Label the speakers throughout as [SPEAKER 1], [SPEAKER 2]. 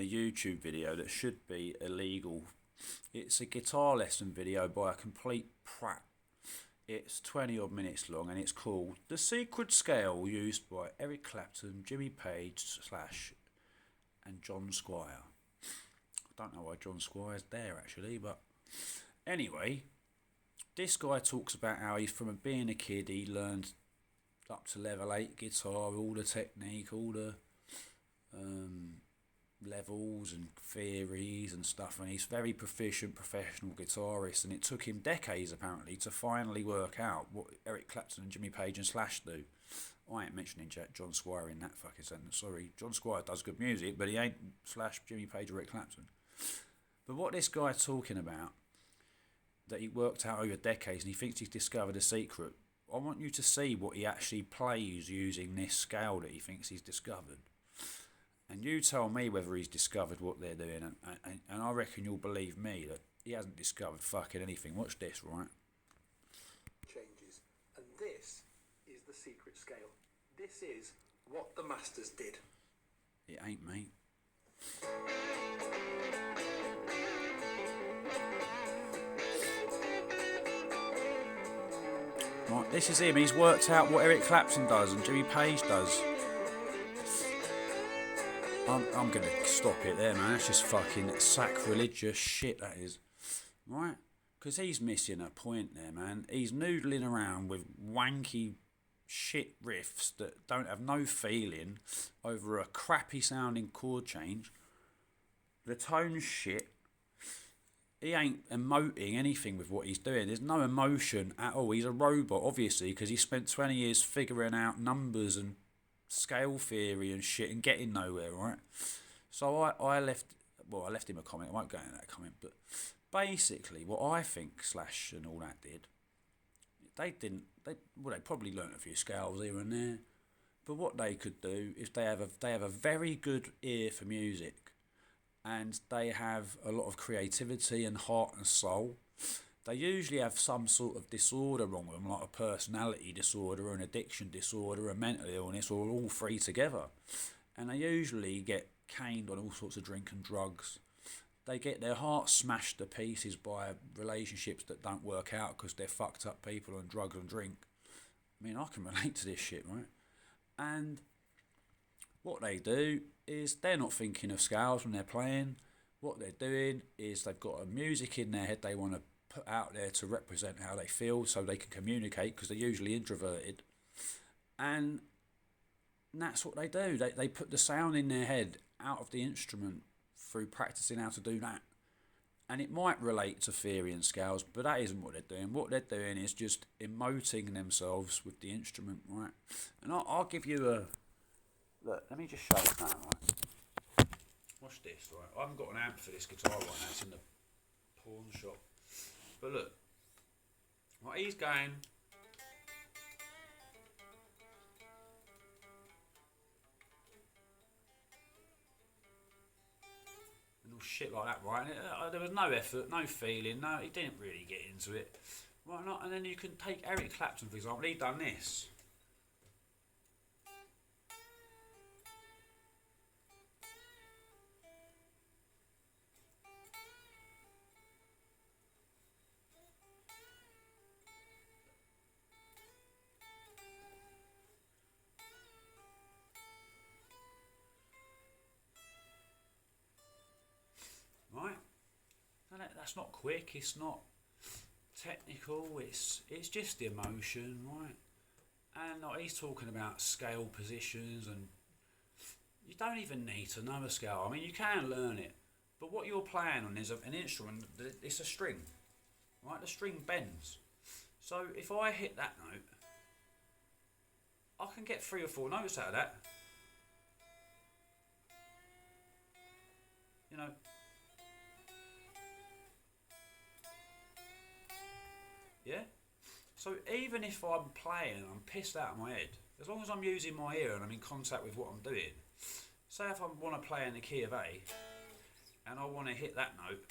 [SPEAKER 1] YouTube video that should be illegal. It's a guitar lesson video by a complete prat. It's 20 odd minutes long and it's called The Secret Scale, used by Eric Clapton, Jimmy Page / and John Squire. I don't know why John Squire's there actually, but anyway, this guy talks about how he's from being a kid, he learned up to level 8 guitar, all the technique, all the levels and theories and stuff, and he's very proficient professional guitarist, and it took him decades apparently to finally work out what Eric Clapton and Jimmy Page and Slash do. I ain't mentioning John Squire in that fucking sentence, sorry. John Squire does good music, but he ain't Slash, Jimmy Page or Eric Clapton. But what this guy's talking about, that he worked out over decades and he thinks he's discovered a secret, I want you to see what he actually plays using this scale that he thinks he's discovered. And you tell me whether he's discovered what they're doing, and I reckon you'll believe me that he hasn't discovered fucking anything. Watch this, right?
[SPEAKER 2] Changes. And this is the secret scale. This is what the masters did.
[SPEAKER 1] It ain't, mate. Right, this is him. He's worked out what Eric Clapton does and Jimmy Page does. I'm going to stop it there, man. That's just fucking sacrilegious shit, that is. Right? Because he's missing a point there, man. He's noodling around with wanky shit riffs that don't have no feeling over a crappy sounding chord change. The tone's shit. He ain't emoting anything with what he's doing. There's no emotion at all. He's a robot, obviously, because he spent 20 years figuring out numbers and scale theory and shit and getting nowhere, right? So I left him a comment. I won't go into that comment, but basically what I think Slash and all that did, they probably learnt a few scales here and there, but what they could do is they have a very good ear for music, and they have a lot of creativity and heart and soul. They usually have some sort of disorder wrong with them, like a personality disorder or an addiction disorder, a mental illness, or all three together. And they usually get caned on all sorts of drink and drugs. They get their hearts smashed to pieces by relationships that don't work out because they're fucked up people on drugs and drink. I mean, I can relate to this shit, right? And what they do is they're not thinking of scales when they're playing. What they're doing is they've got a music in their head they want to put out there to represent how they feel so they can communicate, because they're usually introverted, and that's what they do. They put the sound in their head out of the instrument through practicing how to do that. And it might relate to theory and scales, but that isn't what they're doing. What they're doing is just emoting themselves with the instrument, right? And I'll give you a look. Let me just show you that, right? Watch this, right? I haven't got an amp for this guitar right now. It's in the pawn shop. But look, right, he's going. And all shit like that, right? And there was no effort, no feeling, no, he didn't really get into it. Right, not, and then you can take Eric Clapton, for example, he done this. Right? And that's not quick, it's not technical, it's just the emotion, right? And like, he's talking about scale positions, and you don't even need to know a scale. I mean, you can learn it, but what you're playing on is an instrument, it's a string, right? The string bends. So if I hit that note, I can get 3 or 4 notes out of that. You know, yeah? So even if I'm playing and I'm pissed out of my head, as long as I'm using my ear and I'm in contact with what I'm doing, say if I want to play in the key of A, and I want to hit that note,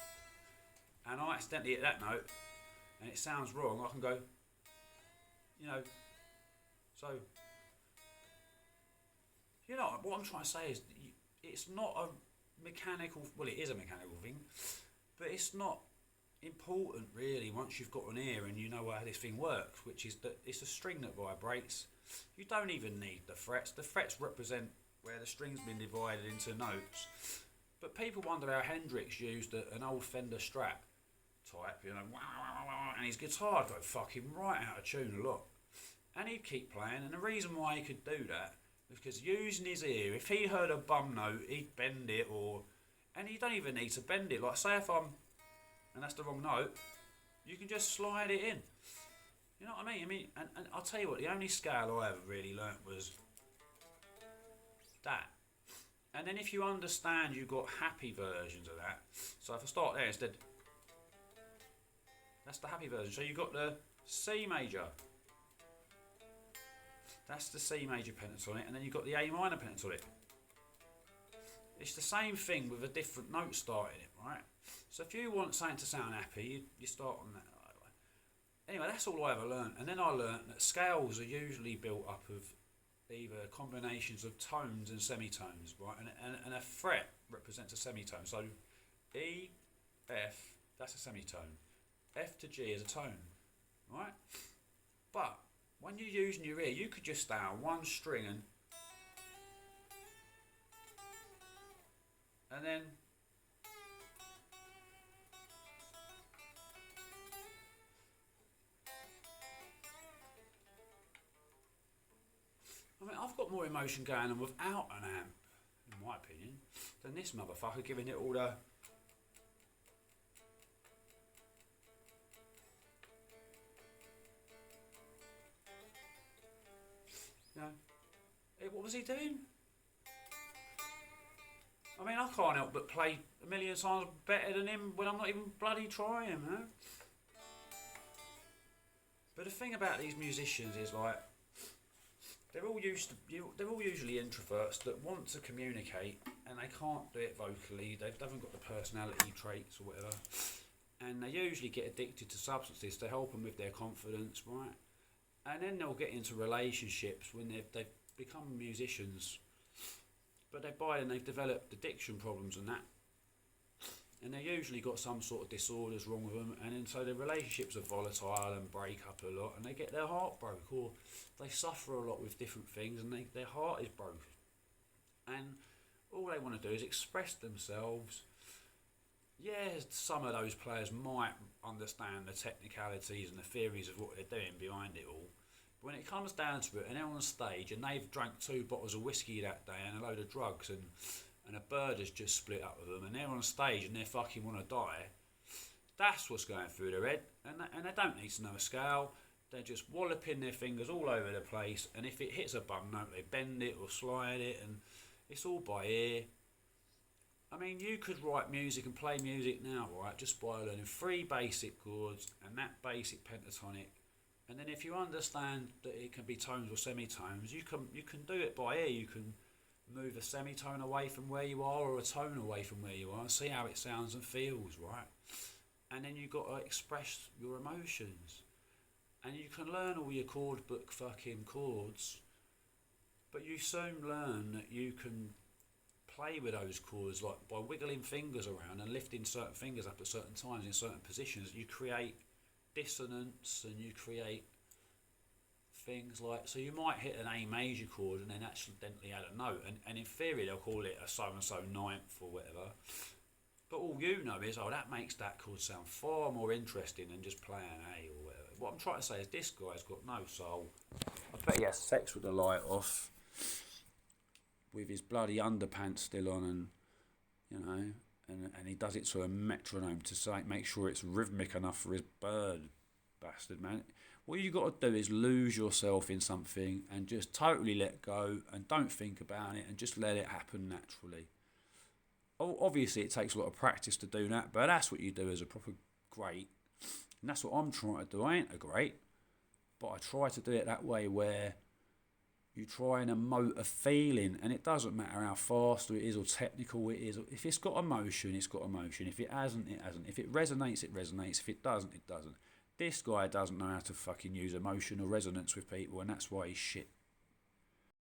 [SPEAKER 1] and I accidentally hit that note, and it sounds wrong, I can go, you know, so, you know, what I'm trying to say is, it's not mechanical. Well, it is a mechanical thing, but it's not important really once you've got an ear and you know how this thing works, which is that it's a string that vibrates. You don't even need the frets. The frets represent where the string's been divided into notes. But people wonder how Hendrix used an old Fender Strat type, you know, and his guitar would go fucking right out of tune a lot. And he'd keep playing, and the reason why he could do that was because using his ear, if he heard a bum note, he'd bend it, and you don't even need to bend it. Like, say if and that's the wrong note, you can just slide it in. You know what I mean? And I'll tell you what, the only scale I ever really learnt was that. And then if you understand, you've got happy versions of that. So if I start there instead, that's the happy version. So you've got the C major. That's the C major pentatonic, and then you've got the A minor pentatonic. It's the same thing with a different note starting it, right? So if you want something to sound happy, you start on that. Anyway, that's all I ever learned. And then I learned that scales are usually built up of either combinations of tones and semitones, right? And a fret represents a semitone. So E, F, that's a semitone. F to G is a tone, right? But when you're using your ear, you could just stay on one string and then I mean, I've got more emotion going on without an amp, in my opinion, than this motherfucker giving it all the... You know, what was he doing? I mean, I can't help but play a million times better than him when I'm not even bloody trying, man. But the thing about these musicians is, like, they're all usually introverts that want to communicate and they can't do it vocally. They haven't got the personality traits or whatever, and they usually get addicted to substances to help them with their confidence, right? And then they'll get into relationships when they've become musicians, but they've developed addiction problems and that, and they usually got some sort of disorders wrong with them, and then so their relationships are volatile and break up a lot, and they get their heart broke, or they suffer a lot with different things, and their heart is broken, and all they want to do is express themselves. Yeah, some of those players might understand the technicalities and the theories of what they're doing behind it all, but when it comes down to it, and they're on stage and they've drank 2 bottles of whiskey that day and a load of drugs, and a bird has just split up with them, and they're on stage and they fucking want to die, that's what's going through their head, and they don't need to know a scale. They're just walloping their fingers all over the place, and if it hits a bum note, they bend it or slide it, and it's all by ear. I mean, you could write music and play music now, right, just by learning 3 basic chords and that basic pentatonic, and then if you understand that it can be tones or semitones, you can do it by ear. You can move a semitone away from where you are or a tone away from where you are and see how it sounds and feels, right? And then you've got to express your emotions. And you can learn all your chord book fucking chords, but you soon learn that you can play with those chords, like by wiggling fingers around and lifting certain fingers up at certain times in certain positions. You create dissonance and you create things like, so you might hit an A major chord and then accidentally add a note, and in theory they'll call it a so-and-so ninth or whatever, but all you know is, oh, that makes that chord sound far more interesting than just playing A or whatever. What I'm trying to say is this guy's got no soul. I bet he has sex with the light off, with his bloody underpants still on, and you know, and he does it to a metronome to make sure it's rhythmic enough for his bird, bastard man. What you got to do is lose yourself in something and just totally let go and don't think about it and just let it happen naturally. Obviously it takes a lot of practice to do that, but that's what you do as a proper great, and that's what I'm trying to do. I ain't a great, but I try to do it that way where you try and emote a feeling, and it doesn't matter how fast it is or technical it is. If it's got emotion, it's got emotion. If it hasn't, it hasn't. If it resonates, it resonates. If it doesn't, it doesn't. This guy doesn't know how to fucking use emotion or resonance with people, and that's why he's shit.